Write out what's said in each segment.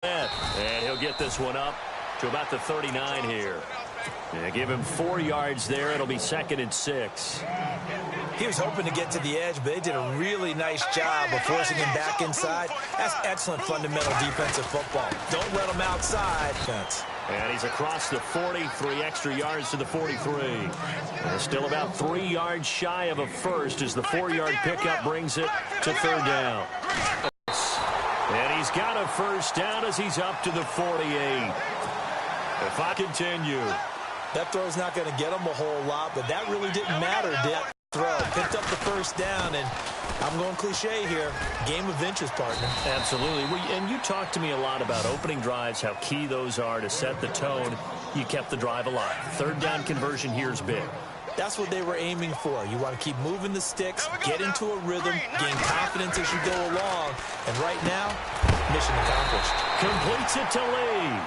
And he'll get this one up to about the 39 here. Give him 4 yards there. It'll be 2nd and 6. He was hoping to get to the edge, but they did a really nice job of forcing him back inside. That's excellent fundamental defensive football. Don't let him outside. And he's across the 40, 3 extra yards to the 43. And still about 3 yards shy of a first as the 4-yard pickup brings it to 3rd down. And he's got a first down as he's up to the 48. If I continue. That throw's not going to get him a whole lot, but that really didn't matter, did it? Throw. Picked up the first down, and I'm going cliche here. Game of inches, partner. Absolutely. And you talked to me a lot about opening drives, how key those are to set the tone. You kept the drive alive. 3rd down conversion here is big. That's what they were aiming for. You want to keep moving the sticks, get into a rhythm, gain confidence as you go along. And right now, mission accomplished. Completes it to Lee.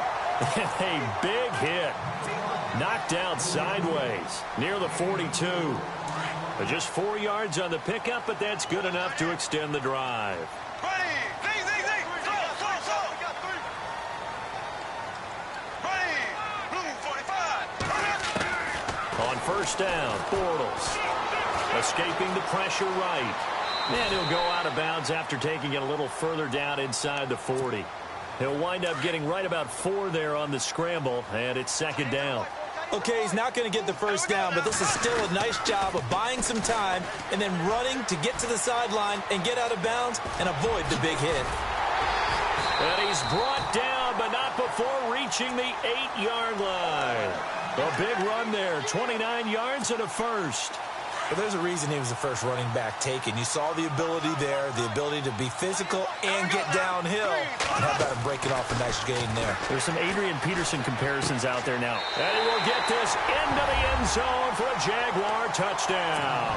A big hit. Knocked down sideways near the 42. Just 4 yards on the pickup, but that's good enough to extend the drive. On 1st down, Bortles escaping the pressure right. And he'll go out of bounds after taking it a little further down inside the 40. He'll wind up getting right about 4 there on the scramble, and it's 2nd down. Okay, he's not going to get the first down, but this is still a nice job of buying some time and then running to get to the sideline and get out of bounds and avoid the big hit. And he's brought down, but not before reaching the 8-yard line. A big run there, 29 yards and a first. Well, there's a reason he was the first running back taken. You saw the ability there, the ability to be physical and get downhill. And how about him breaking off a nice gain there? There's some Adrian Peterson comparisons out there now. And he will get this into the end zone for a Jaguar touchdown.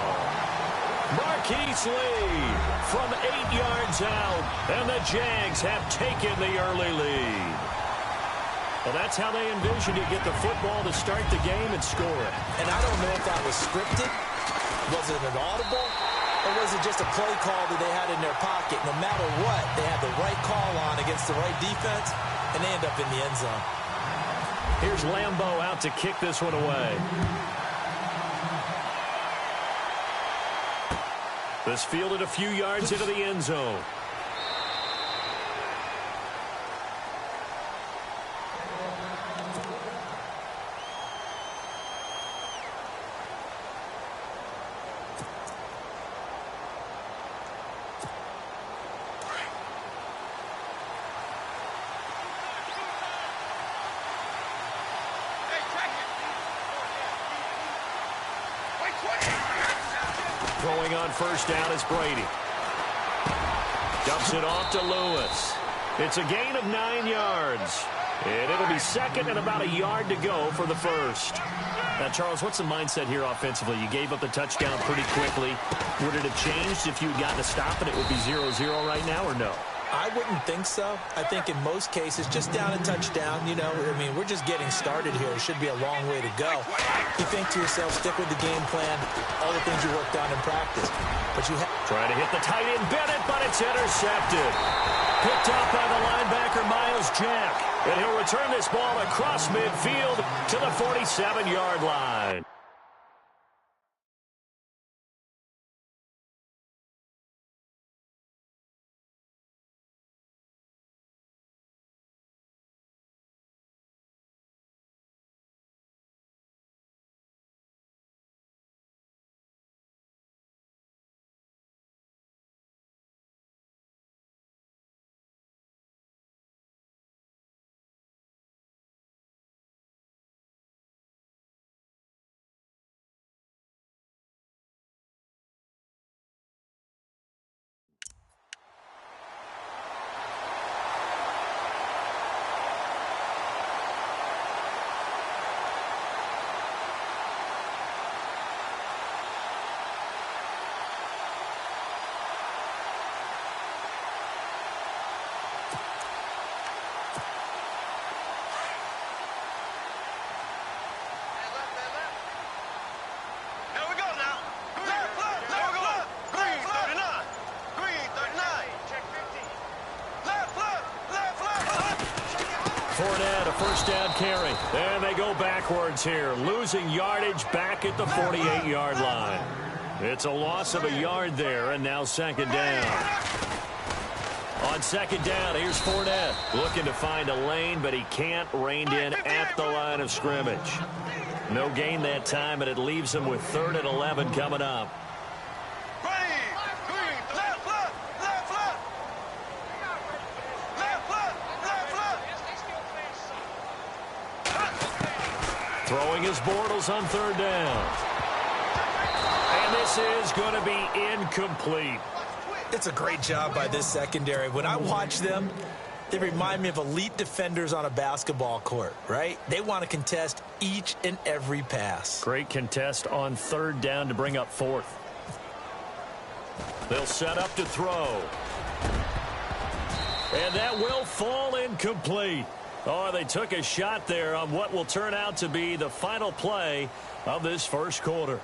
Marquise Lee from 8 yards out, and the Jags have taken the early lead. Well, that's how they envisioned to get the football to start the game and score it. And I don't know if that was scripted. Was it an audible, or was it just a play call that they had in their pocket? No matter what, they had the right call on against the right defense, and they end up in the end zone. Here's Lambeau out to kick this one away. This fielded a few yards into the end zone. Throwing on 1st down is Brady. Dumps it off to Lewis. It's a gain of 9 yards. And it'll be 2nd and about a yard to go for the first. Now, Charles, what's the mindset here offensively? You gave up the touchdown pretty quickly. Would it have changed if you had gotten a stop and it would be 0-0 right now, or no? I wouldn't think so. I think in most cases, just down a touchdown, you know, I mean, we're just getting started here. It should be a long way to go. You think to yourself, stick with the game plan, all the things you worked on in practice. But you trying to hit the tight end Bennett, but it's intercepted. Picked up by the linebacker Miles Jack. And he'll return this ball across midfield to the 47-yard line. Fournette, a first down carry. And they go backwards here, losing yardage back at the 48-yard line. It's a loss of a yard there, and now second down. On second down, here's Fournette looking to find a lane, but he can't. Reined in at the line of scrimmage. No gain that time, and it leaves him with 3rd and 11 coming up. Throwing his Bortles on 3rd down. And this is going to be incomplete. It's a great job by this secondary. When I watch them, they remind me of elite defenders on a basketball court, right? They want to contest each and every pass. Great contest on 3rd down to bring up 4th. They'll set up to throw. And that will fall incomplete. Oh, they took a shot there on what will turn out to be the final play of this first quarter.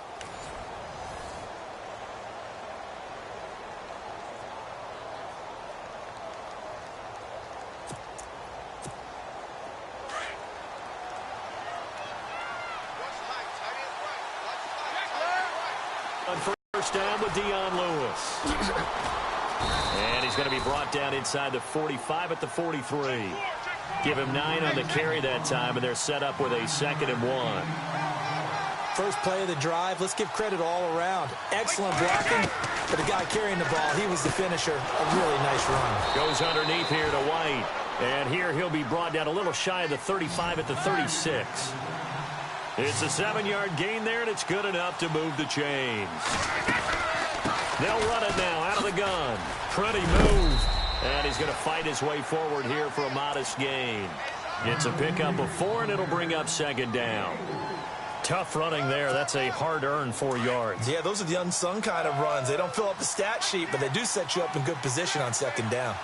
On first down with Dion Lewis. And he's going to be brought down inside the 45 at the 43. Give him 9 on the carry that time, and they're set up with a 2nd and 1. First play of the drive, let's give credit all around. Excellent blocking, but the guy carrying the ball, he was the finisher. A really nice run. Goes underneath here to White. And here he'll be brought down a little shy of the 35 at the 36. It's a 7-yard gain there, and it's good enough to move the chains. They'll run it now out of the gun. Pretty move. And he's going to fight his way forward here for a modest gain. It's a pickup of 4, and it'll bring up 2nd down. Tough running there. That's a hard-earned 4 yards. Yeah, those are the unsung kind of runs. They don't fill up the stat sheet, but they do set you up in good position on 2nd down.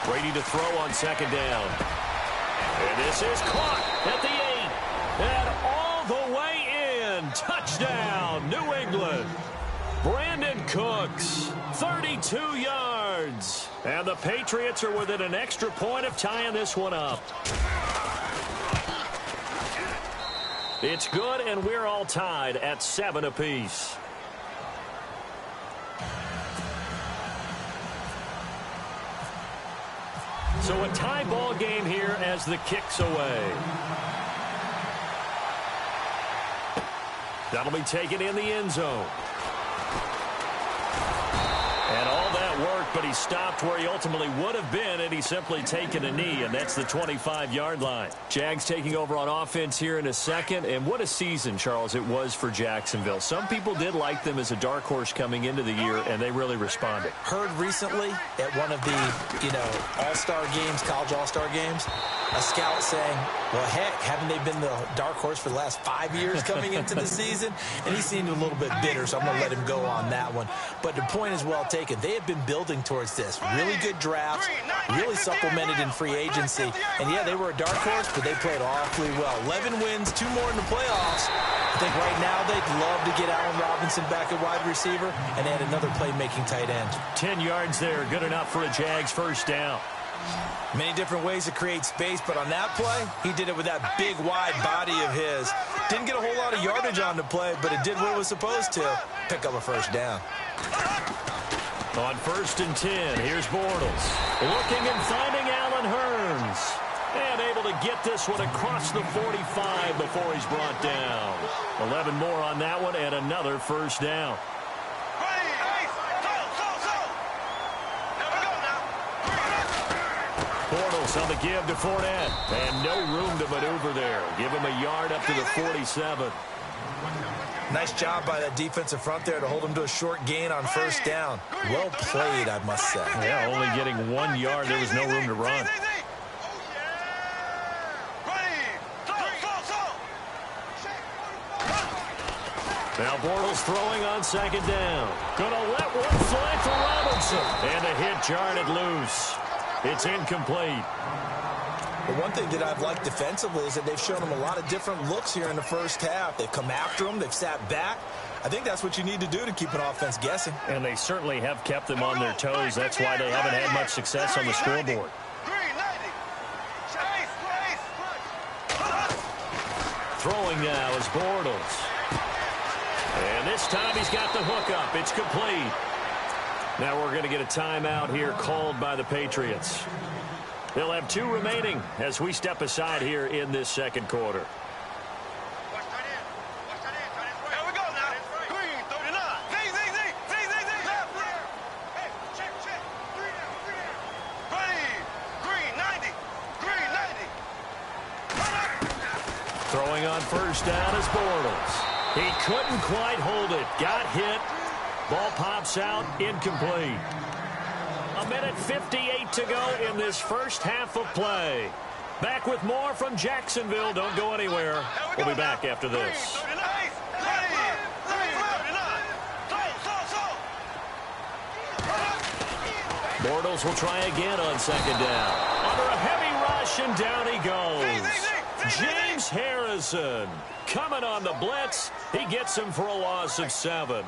Brady to throw on 2nd down. And this is caught at the 8. And all the way in. Touchdown, New England. Brandon Cooks, 32 yards. And the Patriots are within an extra point of tying this one up. It's good, and we're all tied at 7 apiece. So a tie ball game here as the kick's away. That'll be taken in the end zone. And all that work, but he stopped where he ultimately would have been, and he's simply taken a knee, and that's the 25-yard line. Jags taking over on offense here in a second, and what a season, Charles, it was for Jacksonville. Some people did like them as a dark horse coming into the year, and they really responded. Heard recently at one of the, all-star games, college all-star games, a scout saying, well, heck, haven't they been the dark horse for the last 5 years coming into the season? And he seemed a little bit bitter, so I'm going to let him go on that one. But the point is well taken. They have been building towards this. Really good drafts, really supplemented in free agency. And, yeah, they were a dark horse, but they played awfully well. 11 wins, 2 more in the playoffs. I think right now they'd love to get Allen Robinson back at wide receiver and add another playmaking tight end. 10 yards there, good enough for a Jags first down. Many different ways to create space, but on that play, he did it with that big, wide body of his. Didn't get a whole lot of yardage on the play, but it did what it was supposed to. Pick up a first down. On 1st and 10, here's Bortles. Looking and finding Allen Hurns. And able to get this one across the 45 before he's brought down. 11 more on that one and another first down. Bortles on the give to Fournette. And no room to maneuver there. Give him a yard up to the 47. Nice job by that defensive front there to hold him to a short gain on first down. Well played, I must say. Yeah, only getting 1 yard. There was no room to run. Now Bortles throwing on 2nd down. Gonna let one fly for Robinson. And the hit jarred it loose. It's incomplete. The one thing that I've liked defensively is that they've shown him a lot of different looks here in the first half. They've come after him. They've sat back. I think that's what you need to do to keep an offense guessing. And they certainly have kept them on their toes. That's why they haven't had much success on the scoreboard. Throwing now is Bortles. And this time he's got the hook up. It's complete. Now we're going to get a timeout here called by the Patriots. They'll have 2 remaining as we step aside here in this second quarter. Throwing on first down is Bortles. He couldn't quite hold it. Got hit. Ball pops out. Incomplete. 1:58 to go in this first half of play. Back with more from Jacksonville. Don't go anywhere. We'll be back after this. Bortles will try again on second down. Under a heavy rush, and down he goes. James Harrison coming on the blitz. He gets him for a loss of 7.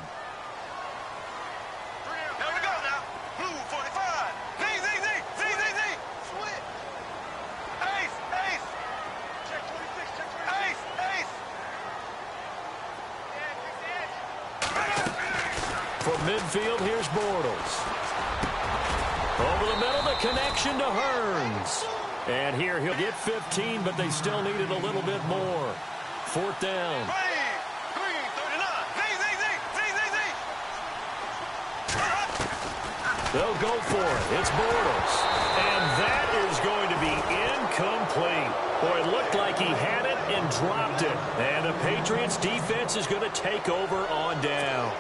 From midfield, here's Bortles. Over the middle, the connection to Hearns. And here he'll get 15, but they still needed a little bit more. 4th down. They'll go for it. It's Bortles. And that is going to be incomplete. Boy, it looked like he had it and dropped it. And the Patriots defense is going to take over on down.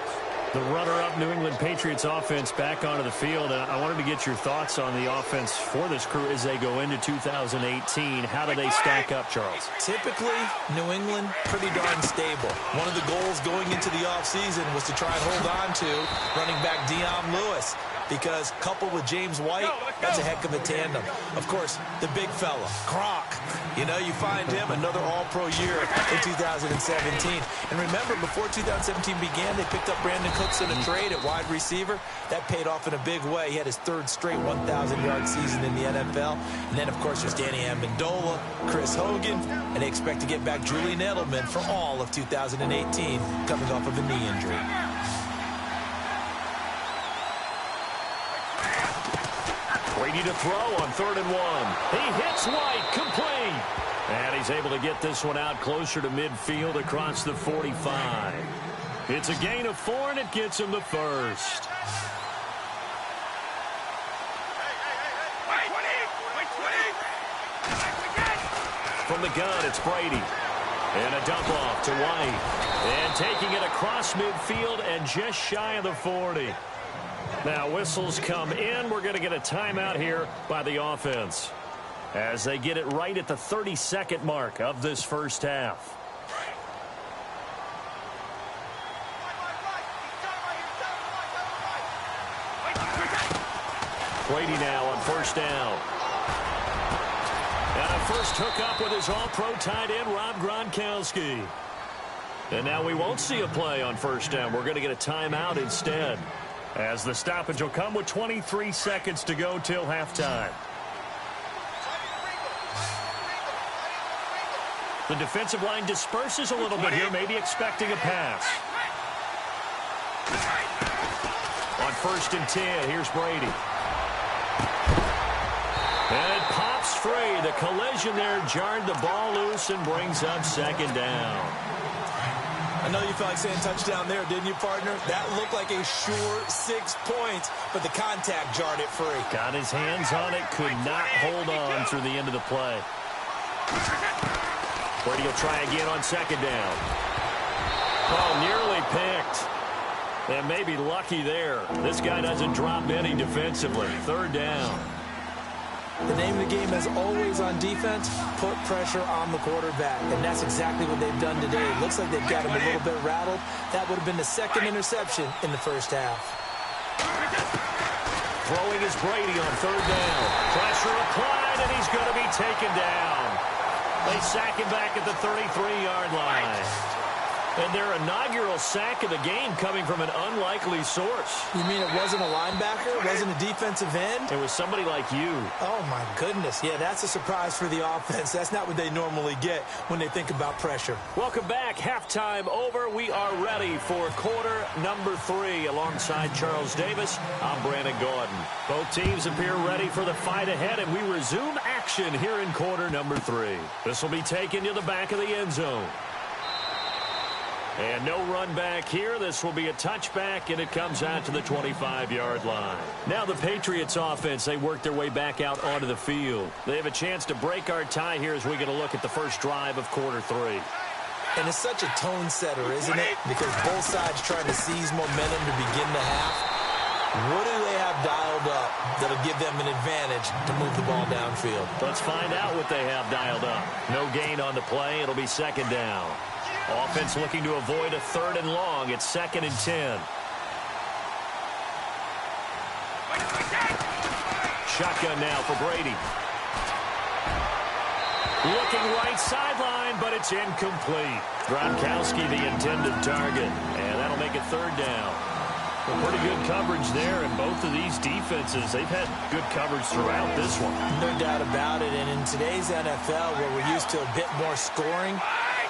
The runner-up New England Patriots offense back onto the field. I wanted to get your thoughts on the offense for this crew as they go into 2018. How do they stack up, Charles? Typically, New England, pretty darn stable. One of the goals going into the offseason was to try and hold on to running back Dion Lewis, because coupled with James White, that's a heck of a tandem. Of course, the big fella, Gronk. You know, you find him another all-pro year in 2017. And remember, before 2017 began, they picked up Brandon Cooks in a trade at wide receiver. That paid off in a big way. He had his 3rd straight 1,000-yard season in the NFL. And then, of course, there's Danny Amendola, Chris Hogan, and they expect to get back Julian Edelman for all of 2018, coming off of a knee injury. Brady to throw on 3rd and 1. He hits White, complete. And he's able to get this one out closer to midfield across the 45. It's a gain of 4, and it gets him the first. From the gun, it's Brady. And a dump off to White. And taking it across midfield and just shy of the 40. Now whistles come in. We're going to get a timeout here by the offense as they get it right at the 32nd mark of this first half. Brady now on first down. And a first hookup with his all-pro tight end, Rob Gronkowski. And now we won't see a play on first down. We're going to get a timeout instead, as the stoppage will come with 23 seconds to go till halftime. The defensive line disperses a little bit here, maybe expecting a pass. On 1st and 10, here's Brady. And it pops free. The collision there jarred the ball loose and brings up 2nd down. I know you felt like saying touchdown there, didn't you, partner? That looked like a sure 6 points, but the contact jarred it free. Got his hands on it, could not hold on through the end of the play. Brady will try again on 2nd down. Oh, nearly picked. And maybe lucky there. This guy doesn't drop any defensively. 3rd down. The name of the game, as always on defense, put pressure on the quarterback. And that's exactly what they've done today. It looks like they've got him a little bit rattled. That would have been the 2nd interception in the first half. Throwing is Brady on 3rd down. Pressure applied, and he's going to be taken down. They sack him back at the 33-yard line. And their inaugural sack of the game coming from an unlikely source. You mean it wasn't a linebacker? It wasn't a defensive end? It was somebody like you. Oh, my goodness. Yeah, that's a surprise for the offense. That's not what they normally get when they think about pressure. Welcome back. Halftime over. We are ready for quarter number 3. Alongside Charles Davis, I'm Brandon Gordon. Both teams appear ready for the fight ahead, and we resume action here in quarter number 3. This will be taken to the back of the end zone. And no run back here. This will be a touchback, and it comes out to the 25-yard line. Now the Patriots offense, they work their way back out onto the field. They have a chance to break our tie here as we get a look at the first drive of quarter 3. And it's such a tone setter, isn't it? Because both sides trying to seize momentum to begin the half. What do they have dialed up that'll give them an advantage to move the ball downfield? Let's find out what they have dialed up. No gain on the play. It'll be second down. Offense looking to avoid a 3rd and long. It's 2nd and 10. Shotgun now for Brady. Looking right sideline, but it's incomplete. Gronkowski the intended target, and that'll make it 3rd down. Well, pretty good coverage there, and both of these defenses, they've had good coverage throughout this one. No doubt about it, and in today's NFL, where we're used to a bit more scoring,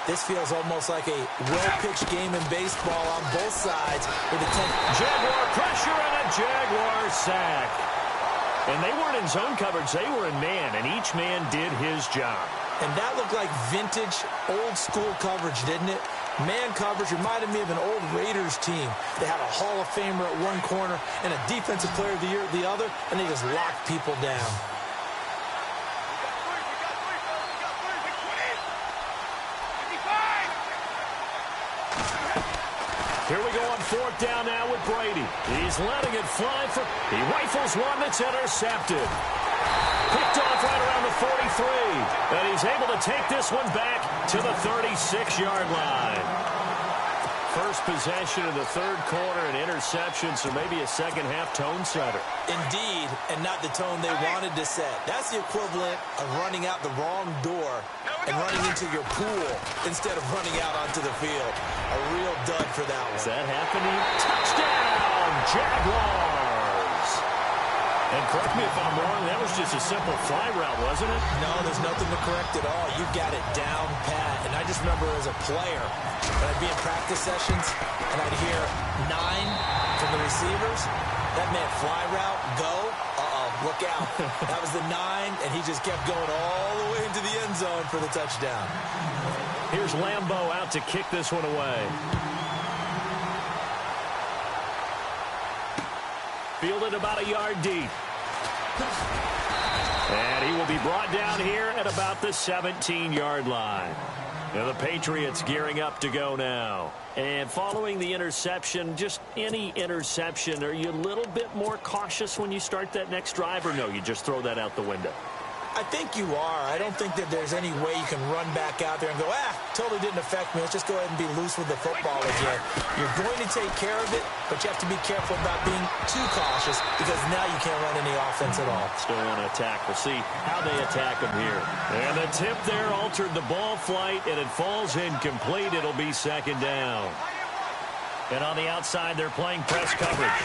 this feels almost like a well-pitched game in baseball on both sides. With a Jaguar pressure and a Jaguar sack. And they weren't in zone coverage, they were in man, and each man did his job. And that looked like vintage, old-school coverage, didn't it? Man coverage reminded me of an old Raiders team. They had a Hall of Famer at one corner and a Defensive Player of the Year at the other, and they just locked people down. Here we go on 4th down now with Brady. He's letting it fly. He rifles one that's intercepted. Picked off right around the 43. And he's able to take this one back to the 36-yard line. First possession of the 3rd quarter, an interception, so maybe a second-half tone setter. Indeed, and not the tone they wanted to set. That's the equivalent of running out the wrong door and running into your pool instead of running out onto the field. A real dud for that one. Is that happening? Touchdown, Jaguars! And correct me if I'm wrong, that was just a simple fly route, wasn't it? No, there's nothing to correct at all. You got it down pat. And I just remember as a player, when I'd be in practice sessions and I'd hear 9 from the receivers, that meant fly route, go, look out. That was the 9, and he just kept going all the way into the end zone for the touchdown. Here's Lambeau out to kick this one away. Fielded about a yard deep. And he will be brought down here at about the 17-yard line. Now the Patriots gearing up to go now. And following the interception, just any interception, are you a little bit more cautious when you start that next drive, or no, you just throw that out the window? I think you are. I don't think that there's any way you can run back out there and go, totally didn't affect me. Let's just go ahead and be loose with the football again. You're going to take care of it, but you have to be careful about being too cautious because now you can't run any offense at all. Still want to attack. We'll see how they attack them here. And the tip there altered the ball flight, and it falls incomplete. It'll be 2nd down. And on the outside, they're playing press coverage.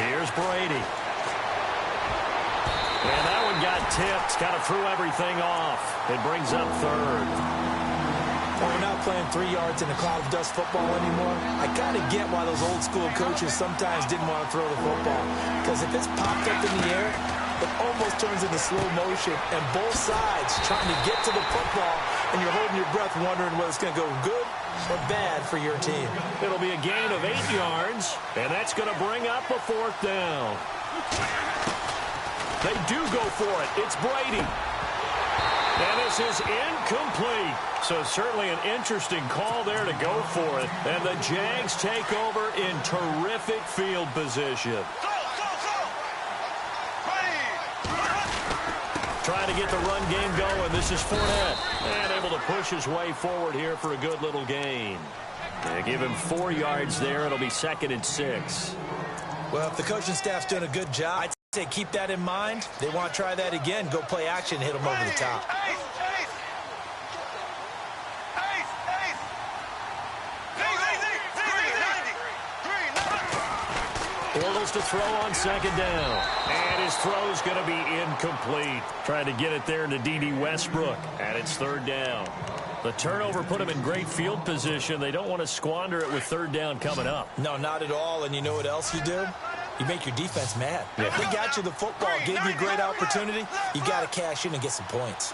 Here's Brady. And that one got tipped, kind of threw everything off. It brings up 3rd. Well, we're not playing 3 yards in a cloud of dust football anymore. I kind of get why those old school coaches sometimes didn't want to throw the football. Because if it's popped up in the air, it almost turns into slow motion. And both sides trying to get to the football, and you're holding your breath wondering whether it's going to go good or bad for your team. It'll be a gain of 8 yards, and that's going to bring up a 4th down. They do go for it. It's Brady. And this is incomplete. So certainly an interesting call there to go for it. And the Jags take over in terrific field position. Trying to get the run game going. This is Fournette. And able to push his way forward here for a good little gain. They give him 4 yards there. It'll be 2nd and 6. Well, if the coaching staff's doing a good job, I'd say keep that in mind. They want to try that again. Go play action, hit them over the top. Bortles to throw on second down. And his throw's going to be incomplete. Trying to get it there to D.D. Westbrook. And it's third down. The turnover put him in great field position. They don't want to squander it with third down coming up. No, not at all. And you know what else you do? You make your defense mad. Yeah. They got you the football, gave you a great opportunity. You got to cash in and get some points.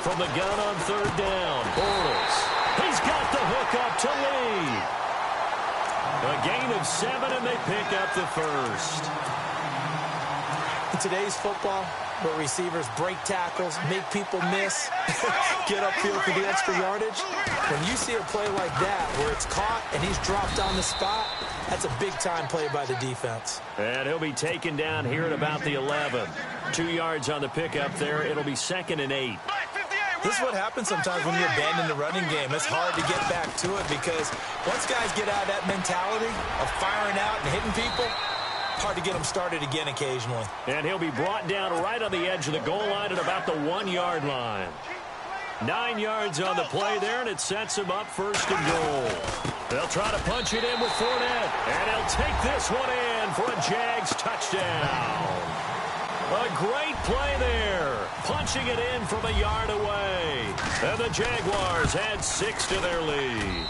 From the gun on third down, Bortles. He's got the hook up to Lee. A gain of 7, and they pick up the first. In today's football, where receivers break tackles, make people miss, get upfield for the extra yardage, when you see a play like that where it's caught and he's dropped on the spot, that's a big-time play by the defense. And he'll be taken down here at about the 11. 2 yards on the pickup there. It'll be 2nd and 8. This is what happens sometimes when you abandon the running game. It's hard to get back to it because once guys get out of that mentality of firing out and hitting people, hard to get them started again occasionally. And he'll be brought down right on the edge of the goal line at about the 1-yard line. 9 yards on the play there, and it sets him up first and goal. They'll try to punch it in with Fournette, and he'll take this one in for a Jags touchdown. A great play there, punching it in from a yard away. And the Jaguars add 6 to their lead.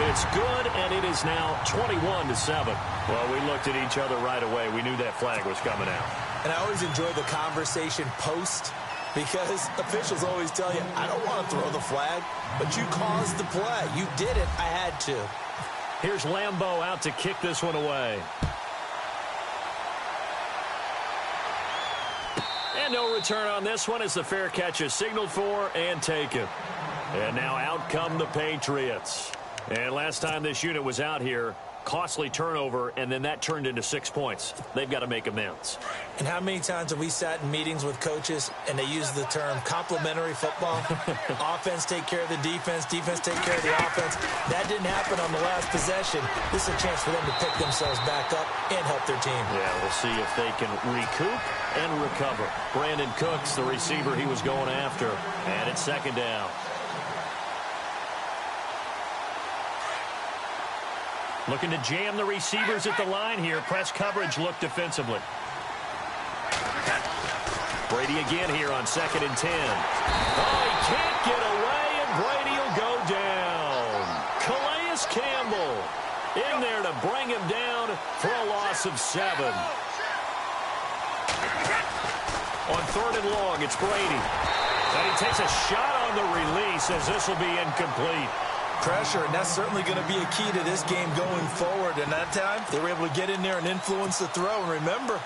It's good, and it is now 21-7. Well, we looked at each other right away. We knew that flag was coming out. And I always enjoy the conversation post because officials always tell you, I don't want to throw the flag, but you caused the play. You did it. I had to. Here's Lambeau out to kick this one away. And no return on this one as the fair catch is signaled for and taken. And now out come the Patriots. And last time this unit was out here, costly turnover, and then that turned into 6 points. They've got to make amends. And how many times have we sat in meetings with coaches and they use the term complementary football? Offense take care of the defense, defense take care of the offense. That didn't happen on the last possession. This is a chance for them to pick themselves back up and help their team. Yeah, we'll see if they can recoup and recover. Brandon Cooks, the receiver he was going after, and it's second down. Looking to jam the receivers at the line here. Press coverage look defensively. Brady again here on 2nd and 10. Oh, he can't get away, and Brady will go down. Calais Campbell in there to bring him down for a loss of 7. On 3rd and long, it's Brady. And he takes a shot on the release as this will be incomplete. Pressure, and that's certainly going to be a key to this game going forward. And that time, they were able to get in there and influence the throw. And remember,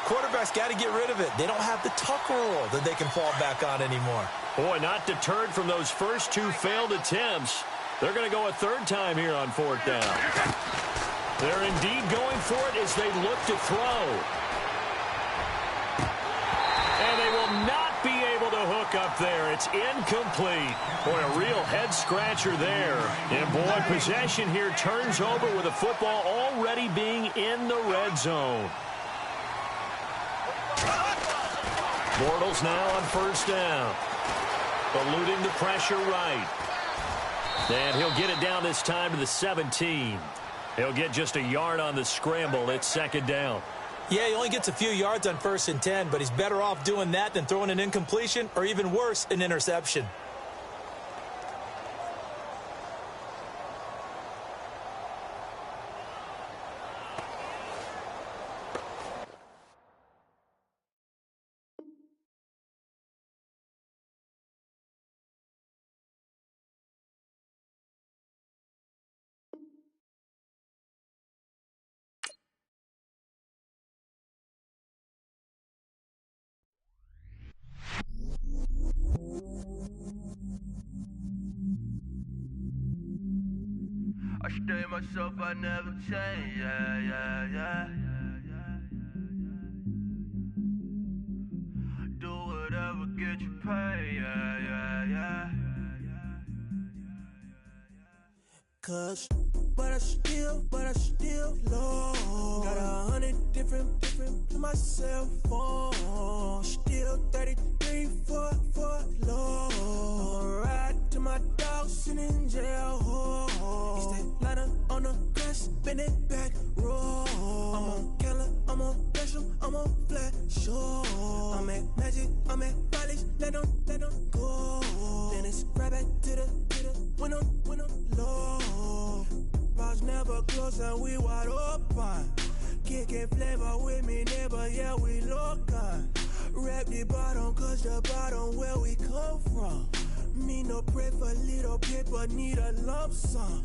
quarterbacks got to get rid of it. They don't have the tuck rule that they can fall back on anymore. Boy, not deterred from those first 2 failed attempts. They're going to go a 3rd time here on 4th down. They're indeed going for it as they look to throw. And they will not be able to hook up there. It's incomplete. Boy, a real head-scratcher there. And, boy, possession here turns over with the football already being in the red zone. Bortles now on 1st down. Eluding the pressure right. And he'll get it down this time to the 17. He'll get just a yard on the scramble. It's 2nd down. Yeah, he only gets a few yards on 1st and 10, but he's better off doing that than throwing an incompletion or even worse, an interception. I stay myself, I never change, yeah. Do whatever, get you paid, yeah. Cause, but I still low. Got 100 different in my cell phone. Still 33 for low. I'ma ride to my dog sitting in jail. It's that line of in it back row. I'm on Keller, I'm on Gresham, I'm on Flat Shore. I'm at Magic, I'm at Polish, let them go. Then it's right back to the when I'm low. Bars never close and we wide open. Kicking flavor with me, neighbor, yeah, we local. Rap the bottom, cause the bottom where we come from. Me no pray for little paper, need a lump sum.